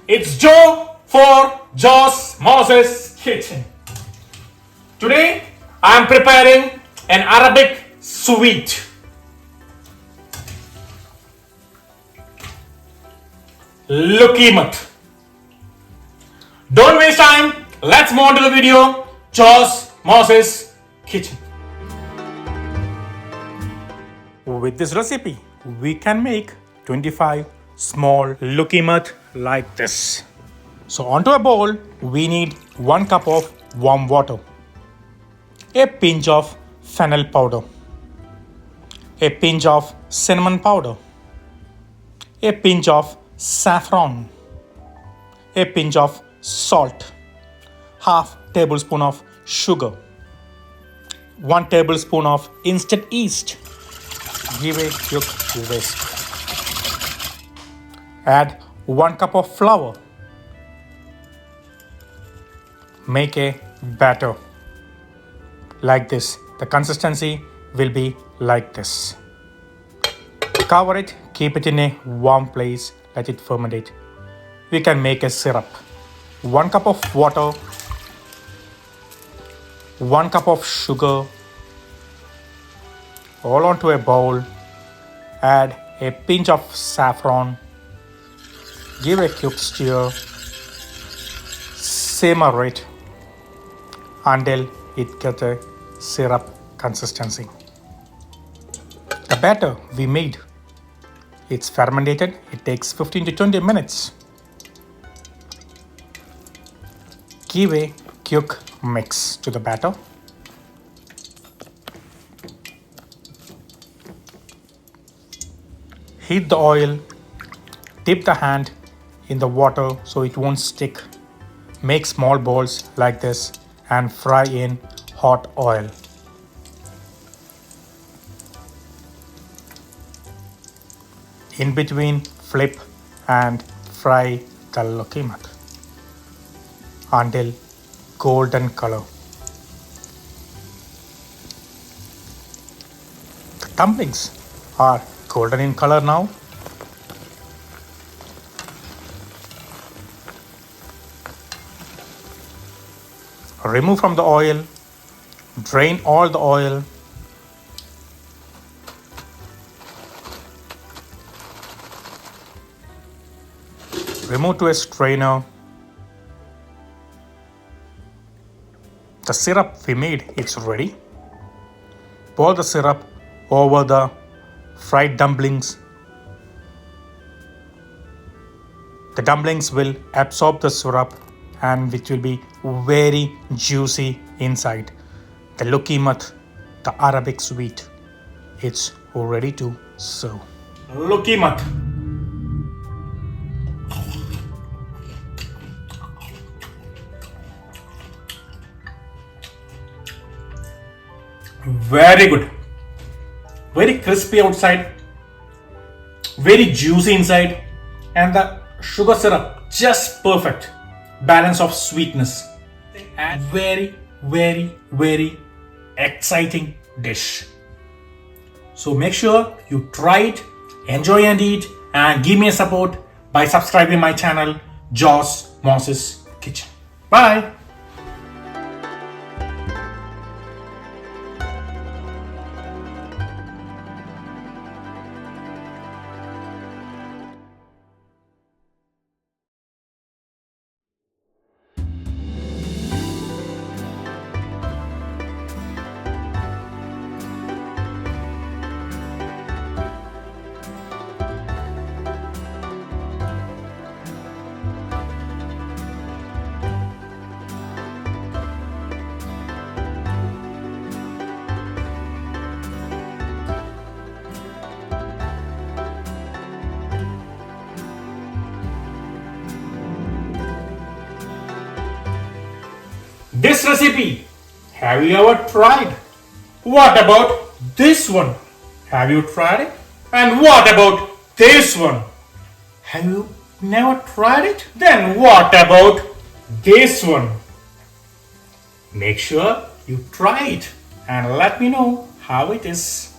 It's Joe for Joe's Moses Kitchen. Today I am preparing an Arabic sweet. Luqaimat. Don't waste time. Let's move on to the video. Joe's Moses Kitchen. With this recipe, we can make 25 small luqaimat like this. So onto a bowl, we need 1 cup of warm water, a pinch of fennel powder, a pinch of cinnamon powder, a pinch of saffron, a pinch of salt, half tablespoon of sugar, 1 tablespoon of instant yeast. Give a quick whisk. Add 1 cup of flour. Make a batter like this. The consistency will be like this. Cover it, keep it in a warm place, let it ferment. We can make a syrup. 1 cup of water, 1 cup of sugar, all onto a bowl. Add a pinch of saffron. Give a quick stir. Simmer it until it gets a syrup consistency. The batter we made, it's fermented. It takes 15 to 20 minutes. Give a quick mix to the batter. Heat the oil. Dip the hand in the water so it won't stick. Make small balls like this and fry in hot oil. In between, flip and fry the luqaimat until golden color. The dumplings are golden in color now. Remove from the oil, drain all the oil. Remove to a strainer. The syrup we made, it's ready. Pour the syrup over the fried dumplings. The dumplings will absorb the syrup and which will be very juicy inside. The luqaimat, the Arabic sweet, it's ready to serve. Luqaimat. Very good. Very crispy outside, very juicy inside, and the sugar syrup just perfect. Balance of sweetness and very exciting dish. So make sure you try it, enjoy and eat, and give me a support by subscribing my channel Joe's Moses Kitchen. Bye. This recipe, have you ever tried? What about this one? Have you tried it? And what about this one? Have you never tried it? Then what about this one? Make sure you try it and let me know how it is.